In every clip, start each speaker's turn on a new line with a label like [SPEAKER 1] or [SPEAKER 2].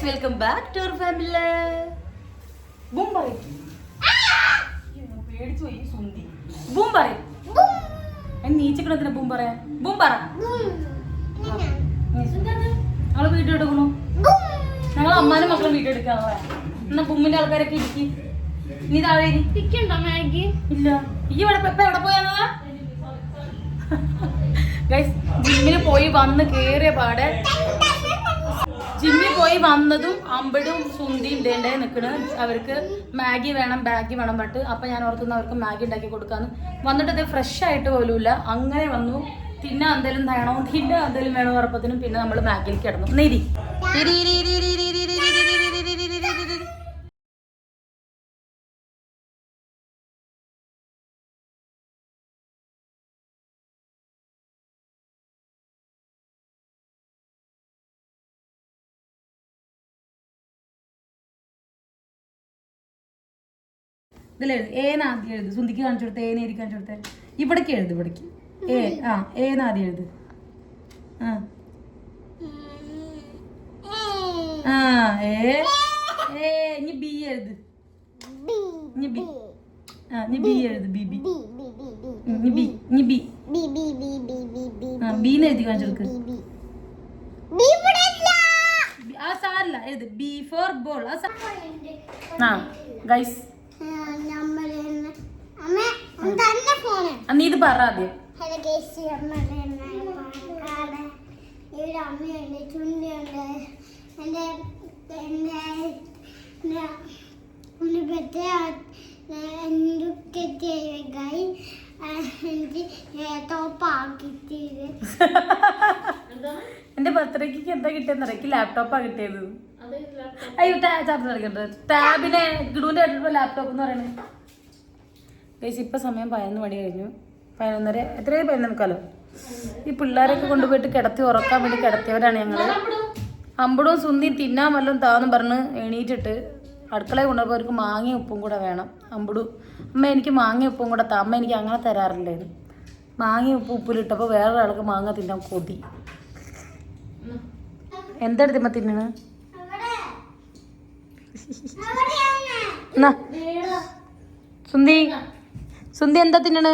[SPEAKER 1] Welcome back to our family. Boom പറയും, പേടിച്ചു പോയി സുന്ദി. ബൂം പറയും, നീച്ചക്കണത്തിന് ബൂം പറയാ. ബൂം പറ. ഞങ്ങള് വീഡിയോ എടുക്കണു. ഞങ്ങൾ അമ്മാനും മക്കളും വീഡിയോ എടുക്കാനുള്ള. എന്നാ ബുമ്മിന്റെ ആൾക്കാരൊക്കെ ഇരിക്കും. നീ താഴെ മാഗി ഇല്ല. ഈ ഇവിടെ എവിടെ പോയാ ഗൈസ്? ജിമ്മിന് പോയി വന്ന് കേറിയ പാടെ, ജിമ്മിൽ പോയി വന്നതും അമ്പടും സുന്ദിയും ഇതേണ്ടേ നിൽക്കണ്. അവർക്ക് മാഗി വേണം, ബാഗി വേണം പറഞ്ഞിട്ട്. അപ്പം ഞാൻ ഓർത്തുനിന്ന് അവർക്ക് മാഗി ഉണ്ടാക്കി കൊടുക്കാന്ന്. വന്നിട്ട് ഇത് ഫ്രഷ് ആയിട്ട് പോലുമില്ല. അങ്ങനെ വന്നു. തിന്നാൻ എന്തെങ്കിലും വേണോ, തിന്നാൻ എന്തെങ്കിലും വേണോ ഉറപ്പത്തിനും പിന്നെ നമ്മൾ മാഗിയിലേക്ക് കിടന്നു. നീരി ഇതിലെഴുത്. ഏനാദ്യം എഴുത്. സുന്ദിക്ക് കാണിച്ചു കൊടുത്തേ. ഏനേരി കാണിച്ചു കൊടുത്തേ. ഇവിടേക്ക് എഴുത്. ഇവിടേക്ക് ഏനാദ്യം എഴുത്. ഇനി ബി എഴുത്. ഇനി ബി. ഇനി ബി എഴുത്. ബി ബി ഇനി ബി. ഇനി ബി ബീന്ന് എഴുതി കാണിച്ചു കൊടുക്ക്. ആ സാരല്ല, എഴുത്. B four ball. ഗൈസ് നീ ഇത് പറ ആദ്യം.
[SPEAKER 2] അമ്മയുണ്ട്, ചുണ്ടിയുണ്ട്,
[SPEAKER 1] എന്റെ ബർത്ത്ഡേക്ക് എന്താ കിട്ടിയെന്ന് അറിയാം. ലാപ്ടോപ്പാ കിട്ടിയത്. അയ്യോ ചാർജ് കളിക്കണ്ടത്. ടാബിനെ ഗിഡുവിന്റെ ആയിട്ടുള്ള ലാപ്ടോപ്പ് എന്ന് പറയുന്നത്. ഗൈസ് ഇപ്പൊ സമയം 11 മണി കഴിഞ്ഞു. 11:30. എത്രയും 11:45. ഈ പിള്ളേരൊക്കെ കൊണ്ടുപോയിട്ട് കിടത്തി ഉറക്കാൻ വേണ്ടി കിടത്തിയവരാണ് ഞങ്ങള്. അമ്പടും സുന്ദിയും തിന്നാൻ വല്ലതും താന്നും പറഞ്ഞ് എണീറ്റിട്ട് അടുക്കളയിൽ കൊണ്ടുപോയി അവർക്ക് മാങ്ങയും ഉപ്പും കൂടെ വേണം. അമ്പടു, അമ്മ എനിക്ക് മാങ്ങയും ഉപ്പും കൂടെ താ. അമ്മ എനിക്ക് അങ്ങനെ തരാറില്ലായിരുന്നു. മാങ്ങയും ഉപ്പിലിട്ടപ്പോൾ വേറൊരാൾക്ക് മാങ്ങ തിന്നാൻ കൊതി. എന്തെടുത്തമ്മ തിന്നണ്? സുന്ദി എന്താ തിന്നണ്?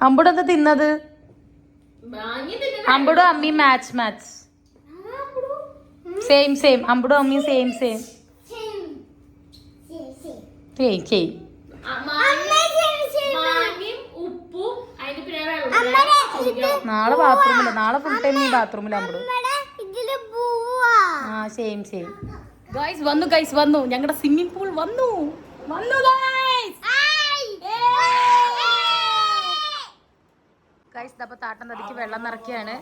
[SPEAKER 1] അമ്പുడు എന്താ തിന്നത്? അമ്പുడు അമ്മി മാച്ച് സെയിം. അമ്പുడు അമ്മി സെയിം. നാളെ ബാത്റൂമില്ല. നാളെ ഫുൾ ടൈം നീ ബാത്റൂമിൽ. അമ്പുడు സെയിം. ഗൈസ് വന്നു. ഞങ്ങളുടെ സ്വിമ്മിംഗ് പൂൾ വന്നു ഗൈസ്. അപ്പോൾ താട്ടം നദിക്ക് വെള്ളം നിറയ്ക്കുകയാണ്.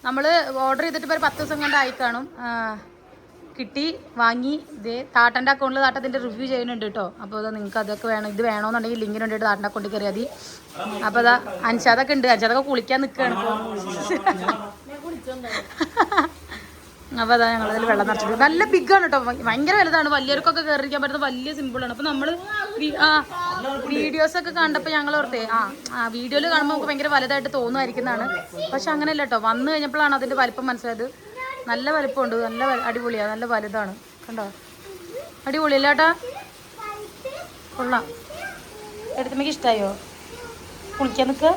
[SPEAKER 1] നമ്മൾ ഓർഡർ ചെയ്തിട്ട് ഇപ്പോൾ 10 ദിവസം കണ്ട് ആയി കാണും. കിട്ടി, വാങ്ങി. ഇതേ താട്ടൻ്റെ അക്കൗണ്ടിൽ താട്ടത്തിൻ്റെ റിവ്യൂ ചെയ്യുന്നുണ്ട് കേട്ടോ. അപ്പോൾ അതാ നിങ്ങൾക്ക് അതൊക്കെ വേണം. ഇത് വേണമെന്നുണ്ടെങ്കിൽ ലിങ്കിന് വേണ്ടിയിട്ട് താട്ടൻ്റെ അക്കൗണ്ടിൽ കയറിയാൽ മതി. അപ്പോൾ അതാ അൻഷാദൊക്കെ ഉണ്ട്. അൻഷാദൊക്കെ കുളിക്കാൻ നിൽക്കുകയാണ് ഇപ്പോൾ. അപ്പോൾ അതാ ഞങ്ങളതിൽ വെള്ളം നിറച്ചിട്ട് നല്ല ബിഗാണ് കേട്ടോ. ഭയങ്കര വലുതാണ്. വലിയവർക്കൊക്കെ കയറിയിരിക്കാൻ പറ്റുന്ന വലിയ സിമ്പിളാണ്. അപ്പോൾ നമ്മൾ വീഡിയോസൊക്കെ കണ്ടപ്പോൾ ഞങ്ങൾ ഓർത്തേ വീഡിയോയിൽ കാണുമ്പോൾ നമുക്ക് ഭയങ്കര വലുതായിട്ട് തോന്നുമായിരിക്കുന്നതാണ്. പക്ഷെ അങ്ങനെയല്ല കേട്ടോ. വന്നു കഴിഞ്ഞപ്പോഴാണ് അതിൻ്റെ വലിപ്പം മനസ്സിലായത്. നല്ല വലിപ്പമുണ്ട്. നല്ല അടിപൊളിയാണ്. നല്ല വലുതാണ്. കണ്ടോ? അടിപൊളിയല്ല ഏട്ടാ? കൊള്ളാം. എടുത്തുമ്മക്ക് ഇഷ്ടമായോ? കുളിക്കാൻ നിൽക്കുക.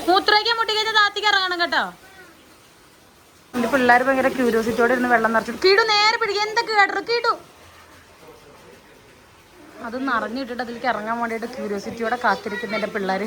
[SPEAKER 1] മൂത്രയ്ക്കാൻ മുട്ടിക്കഴിഞ്ഞാൽ താത്തിക്ക് ഇറങ്ങണം കേട്ടോ. എൻ്റെ പിള്ളേർ ഭയങ്കര ക്യൂരിയോസിറ്റിയോടെ ഇരുന്ന് വെള്ളം നിറച്ചിട്ട് കീടു നേരെ പിടിക്കുക. എന്തൊക്കെ കേട്ടോ കീടു? അത് നിറഞ്ഞിട്ടിട്ട് അതിലേക്ക് ഇറങ്ങാൻ വേണ്ടിയിട്ട് ക്യൂരിയോസിറ്റിയോടെ കാത്തിരിക്കുന്ന എൻ്റെ പിള്ളേർ.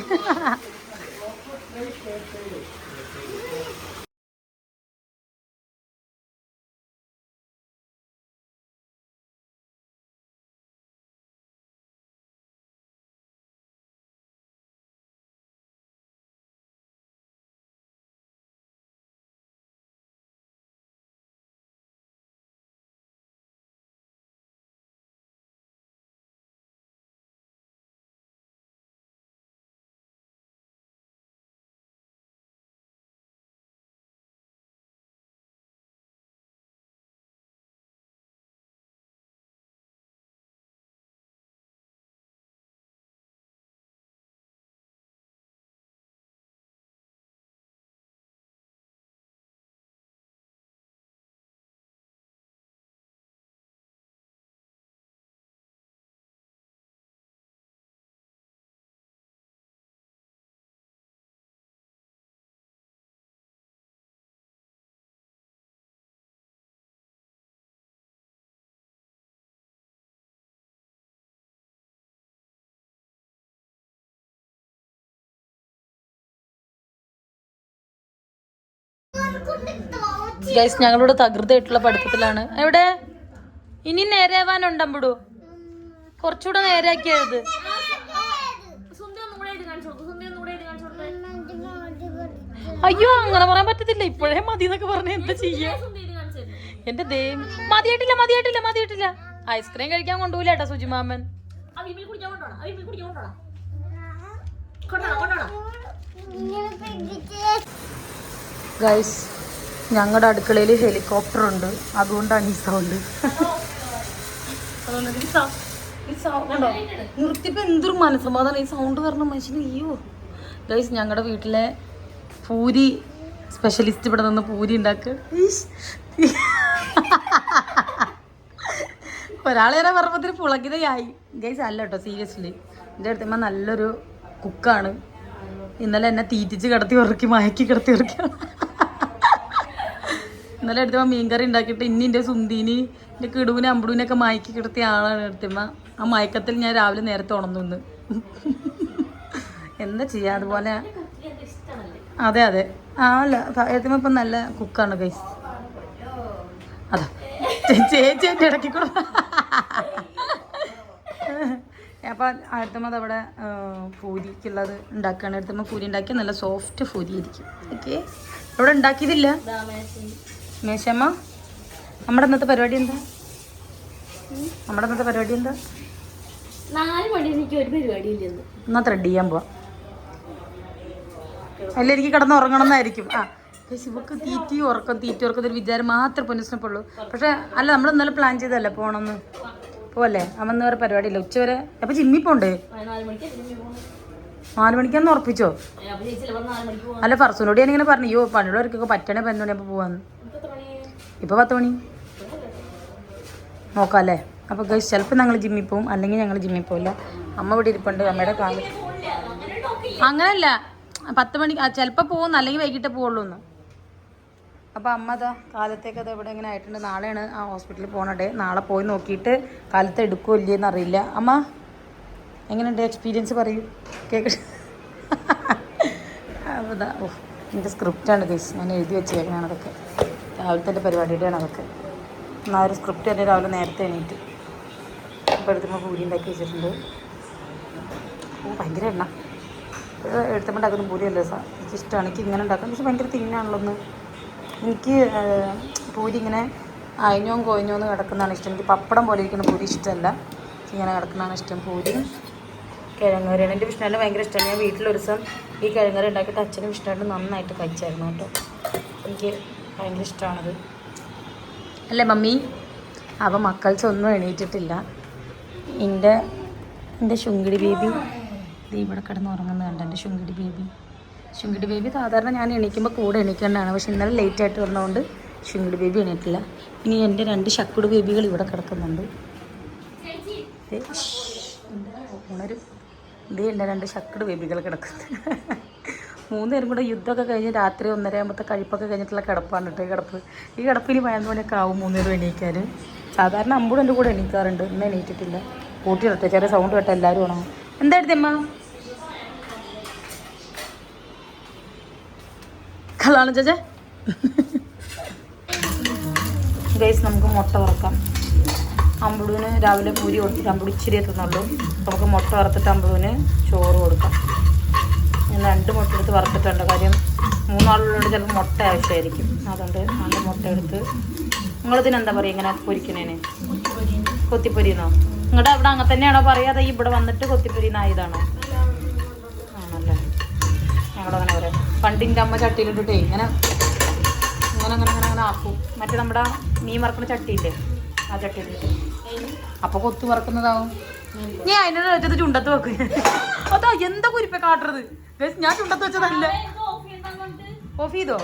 [SPEAKER 1] ഗൈസ് ഞങ്ങളിവിടെ തകൃതിയായിട്ടുള്ള പഠിത്തത്തിലാണ്. എവിടെ ഇനി നേരെയാവാനുണ്ടമ്പടൂ, കുറച്ചുകൂടെ നേരെയാക്കിയത്. അയ്യോ അങ്ങനെ പറയാൻ പറ്റത്തില്ല, ഇപ്പോഴേ മതി എന്നൊക്കെ പറഞ്ഞ എന്താ ചെയ്യാ? എന്റെ ദൈവം, മതിയായിട്ടില്ല. ഐസ്ക്രീം കഴിക്കാൻ കൊണ്ടുപോയില്ല കേട്ടോ സുജിമാമൻ. ഗൈസ് ഞങ്ങളുടെ അടുക്കളയിൽ ഹെലികോപ്റ്റർ ഉണ്ട്, അതുകൊണ്ടാണ് ഈ സൗണ്ട്. നിർത്തിയപ്പോ എന്തൊരു മനസ്സമാധാനം ഈ സൗണ്ട് കാരണം മനുഷ്യന്. അയ്യോ ഗൈസ് ഞങ്ങളുടെ വീട്ടിലെ പൂരി സ്പെഷ്യലിസ്റ്റ് ഇവിടെ നിന്ന് പൂരി ഉണ്ടാക്കുക. ഒരാളേറെ പർവ്വത്തിന് പുളകിതയായി ഗൈസ്. അല്ല കേട്ടോ, സീരിയസ്ലി എൻ്റെ അടുത്തമ്മ നല്ലൊരു കുക്കാണ്. ഇന്നലെ എന്നെ തീറ്റിച്ച് കിടത്തി ഉറക്കി മയക്കി കിടത്തി ഉറക്കിയാണ്. ഇന്നലെ എടുത്തമ്മ മീൻകറി ഉണ്ടാക്കിയിട്ട് ഇനി എൻ്റെ സുന്ദീനി എൻ്റെ കിടുവിനെ അമ്പടൂനൊക്കെ മയക്കി കിടത്തിയ ആളാണ് എടുത്തമ്മ. ആ മയക്കത്തിൽ ഞാൻ രാവിലെ നേരത്തെ ഉണന്നു. എന്താ ചെയ്യാ, അതുപോലെ. അതെ അല്ല എടുത്തമ്മ ഇപ്പം നല്ല കുക്കാണ് ഗൈസ്. അതാ ചേച്ചി എൻ്റെ ഇടയ്ക്ക് കൂടെ. അപ്പം അടുത്തമ്മ അവിടെ പൂരിക്കുള്ളത് ഉണ്ടാക്കുകയാണ്. അടുത്തമ്മ പൂരി ഉണ്ടാക്കി നല്ല സോഫ്റ്റ് പൂരി ആയിരിക്കും. ഓക്കെ, ഇവിടെ ഉണ്ടാക്കിയതില്ല മേശമ്മ. നമ്മുടെ ഇന്നത്തെ പരിപാടി എന്താ?
[SPEAKER 2] 4 മണി എനിക്ക് ഒരു പരിപാടി ഇല്ലെന്ന്.
[SPEAKER 1] എന്നാ ത്രെഡ് ചെയ്യാൻ പോവാം. അല്ല എനിക്ക് കിടന്ന് ഉറങ്ങണം എന്നായിരിക്കും. ഇവക്ക് തീറ്റി ഉറക്കത്തിന് വിചാരം മാത്രമേ പൊന്നിസിനപ്പുള്ളൂ. പക്ഷെ അല്ല, നമ്മൾ ഇന്നലെ പ്ലാൻ ചെയ്തല്ലേ പോകണമെന്ന്. പോവല്ലേ? അമ്മന്ന് വേറെ പരിപാടിയില്ല, ഉച്ചവരെ. അപ്പൊ ജിമ്മി പോണ്ടേ? 4 മണിക്കാന്ന് ഉറപ്പിച്ചോ? അല്ല ഫർസൂനോട് ഞാനിങ്ങനെ പറഞ്ഞു, അയ്യോ പണിയുടെ അവർക്കൊക്കെ പറ്റണേ 11 മണിയാകുമ്പോൾ പോവാന്ന്. ഇപ്പൊ 10 മണി നോക്കാം അല്ലേ? അപ്പോൾ ഗൈസ് ചിലപ്പോൾ ഞങ്ങൾ ജിമ്മിൽ പോവും, അല്ലെങ്കിൽ ഞങ്ങൾ ജിമ്മിൽ പോവില്ല. അമ്മ ഇവിടെ ഇരിപ്പുണ്ട്, അമ്മയുടെ കാല്. അങ്ങനെയല്ല, 10 മണി ചിലപ്പോൾ പോകുന്നു, അല്ലെങ്കിൽ വൈകിട്ടേ പോവുള്ളൂ എന്ന്. അപ്പോൾ അമ്മ അതാ കാലത്തേക്ക് അത് ഇവിടെ ഇങ്ങനെ ആയിട്ടുണ്ട്. നാളെയാണ് ആ ഹോസ്പിറ്റലിൽ പോകണേ. നാളെ പോയി നോക്കിയിട്ട് കാലത്ത് എടുക്കുമോ ഇല്ലയെന്ന് അറിയില്ല. അമ്മ എങ്ങനെയുണ്ട് എക്സ്പീരിയൻസ് പറയൂ, കേൾക്കട്ടെ. അപ്പോൾ ഇതാ എൻ്റെ സ്ക്രിപ്റ്റാണ് ഗൈസ്, ഞാൻ എഴുതി വെച്ചേക്കണതാണ് അതൊക്കെ. രാവിലത്തെ എൻ്റെ പരിപാടിയുടെയാണ് അതൊക്കെ. എന്നാൽ ഒരു സ്ക്രിപ്റ്റ് തന്നെ രാവിലെ നേരത്തെ എണീറ്റ് ഇപ്പോൾ എടുത്തുമ്പോൾ പൂരി ഉണ്ടാക്കി വെച്ചിട്ടുണ്ട്. ഭയങ്കര എണ്ണ എടുത്തുമ്പോൾ ഉണ്ടാക്കുന്ന പൂരിയല്ലേ സാർ, എനിക്കിഷ്ടമാണ്. എനിക്ക് ഇങ്ങനെ ഉണ്ടാക്കാൻ പക്ഷേ ഭയങ്കര തിന്നാണല്ലോ ഒന്ന്. എനിക്ക് പൂരി ഇങ്ങനെ അയഞ്ഞോം കൊയഞ്ഞോന്ന് കിടക്കുന്നതാണ് ഇഷ്ടം. എനിക്ക് പപ്പടം പോലെ ഇരിക്കുന്ന പൂരി ഇഷ്ടമല്ല, ഇങ്ങനെ കിടക്കുന്നതാണ് ഇഷ്ടം. പൂരി കിഴങ്ങറിയാണ് എൻ്റെ വിഷ്ണുവിൻ്റെ ഭയങ്കര ഇഷ്ടമാണ്. ഞാൻ വീട്ടിലൊരു ദിവസം ഈ കിഴങ്ങറി ഉണ്ടാക്കിയിട്ട് അച്ഛനും വിഷ്ണുവായിട്ട് നന്നായിട്ട് കഴിച്ചായിരുന്നു കേട്ടോ. എനിക്ക് ഭയങ്കര ഇഷ്ടമാണത്, അല്ലേ മമ്മി? അപ്പോൾ മക്കൾസ് ഒന്നും എണീറ്റിട്ടില്ല. എൻ്റെ ശുങ്കിടി ബേബി ഇവിടെ കിടന്ന് ഉറങ്ങുന്നത് കണ്ട. എൻ്റെ ശുങ്കിടി ബേബി സാധാരണ ഞാൻ എണീക്കുമ്പോൾ കൂടെ എണീക്കേണ്ടതാണ്, പക്ഷെ ഇന്നലെ ലേറ്റായിട്ട് വന്നതുകൊണ്ട് ശുങ്കിടി ബേബി എണീറ്റില്ല. ഇനി എൻ്റെ 2 ശക്കുട് ബേബികൾ ഇവിടെ കിടക്കുന്നുണ്ട്. ഉണരും. ഇതേ എൻ്റെ 2 ശക്കുട് ബേബികൾ കിടക്കുന്നത്. 3 പേരും കൂടെ യുദ്ധമൊക്കെ കഴിഞ്ഞ് രാത്രി 1:30 ആകുമ്പോഴത്തെ കഴിപ്പൊക്കെ കഴിഞ്ഞിട്ടുള്ള കിടപ്പാണ് കേട്ടോ. ഈ കിടപ്പിന് 11 മണിയൊക്കെ ആവും 3 പേരും എണീക്കാൻ. സാധാരണ അമ്പൂടെ എൻ്റെ കൂടെ എണീക്കാറുണ്ട്, ഇന്ന് എണീറ്റിട്ടില്ല. കൂട്ടിയിടട്ടെ, ചെറിയ സൗണ്ട് കേട്ടോ എല്ലാവരും ഉണങ്ങും. എന്തായിരുന്നു അമ്മ കളാണ് ചേച്ചേ? ഗൈസ് നമുക്ക് മുട്ട വറുക്കാം. അമ്പുവിന് രാവിലെ പൂരി കൊടുത്തിട്ട് അമ്പുടി ഇച്ചിരി എത്തുന്നുള്ളൂ. നമുക്ക് മുട്ട വറുത്തിട്ട് അമ്പുവിന് ചോറ് കൊടുക്കാം. ഞാൻ 2 മുട്ട എടുത്ത് വറുത്തിട്ടുണ്ട്. കാര്യം 3 ആളുകളോട് ചിലപ്പോൾ മുട്ട ആവശ്യമായിരിക്കും, അതുകൊണ്ട് 2 മുട്ട എടുത്ത്. നിങ്ങളിതിനെന്താ പറയുക ഇങ്ങനെ പൊരിക്കണേന്? കൊത്തിപ്പൊരിന്നോ? നിങ്ങളുടെ അവിടെ അങ്ങനെ തന്നെയാണോ പറയാതെ ഇവിടെ വന്നിട്ട് കൊത്തിപ്പൊരിന്നായതാണോ? ആണല്ലേ, ഞങ്ങളങ്ങനെ പറയാം. പണ്ടിൻ്റെ അമ്മ ചട്ടിയിലിട്ടിട്ടേ ഇങ്ങനെ ആക്കും. മറ്റേ നമ്മുടെ മീൻ വറക്കുന്ന ചട്ടിയില്ലേ, ആ ചട്ടിയിലിട്ട് അപ്പോൾ കൊത്തു വറക്കുന്നതാവും. ഞാൻ അതിനോട് വെച്ചത് ചുണ്ടത്ത് വെക്കും. അതോ എന്താ കുരിപ്പ കാട്ടുന്നത്? ഞാൻ ചുണ്ടത്ത് വെച്ചതല്ല. ഓഫ് ചെയ്തോ?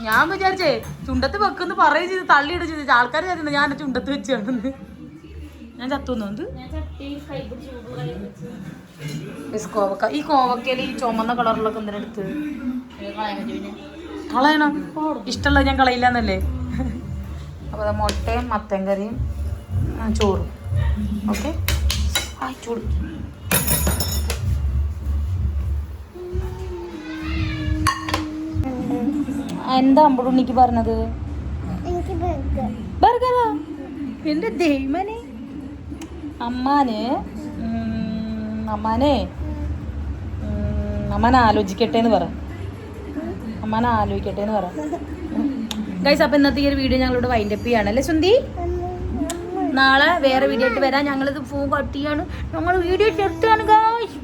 [SPEAKER 1] ഞാൻ വിചാരിച്ചേ ചുണ്ടത്ത് വെക്കുന്ന് പറയുകയും ചെയ്ത് തള്ളിയിടുക ചെയ്തു. ആൾക്കാർ വിചാരിച്ചു ഞാൻ ചുണ്ടത്ത് വെച്ചാണെന്ന്. ഞാൻ ചത്തുന്നുണ്ട്. കോവക്ക, ഈ കോവക്കയിൽ ഈ ചുമന്ന കളറിലൊക്കെ എന്തിനെടുത്ത് കളയണം? ഇഷ്ടമുള്ളത് ഞാൻ കളയില്ല എന്നല്ലേ. അപ്പോൾ മുട്ടയും മത്തൻ കറിയും ചോറും. ഓക്കെ, ചൂട്. എന്താ അമ്പടുണ്ണിക്ക് പറഞ്ഞത്? ബർഗറാ? എന്റെ ദൈവമനെ. അമ്മാനെ അമ്മാനെ ആലോചിക്കട്ടെ എന്ന് പറ. അമ്മാനെ ആലോചിക്കട്ടെ എന്ന് പറ. ഗൈസ്, അപ്പൊ ഇന്നത്തെ ഈ ഒരു വീഡിയോ ഞങ്ങളിവിടെ വൈൻഡപ്പ് ചെയ്യാണ് അല്ലേ സുന്ദി? നാളെ വേറെ വീഡിയോ ആയിട്ട് വരാം. ഞങ്ങളിത് ഫോൺ കട്ട് ചെയ്യാണ്. ഞങ്ങൾ വീഡിയോ ചെറുത്താണ് ഗൈസ്.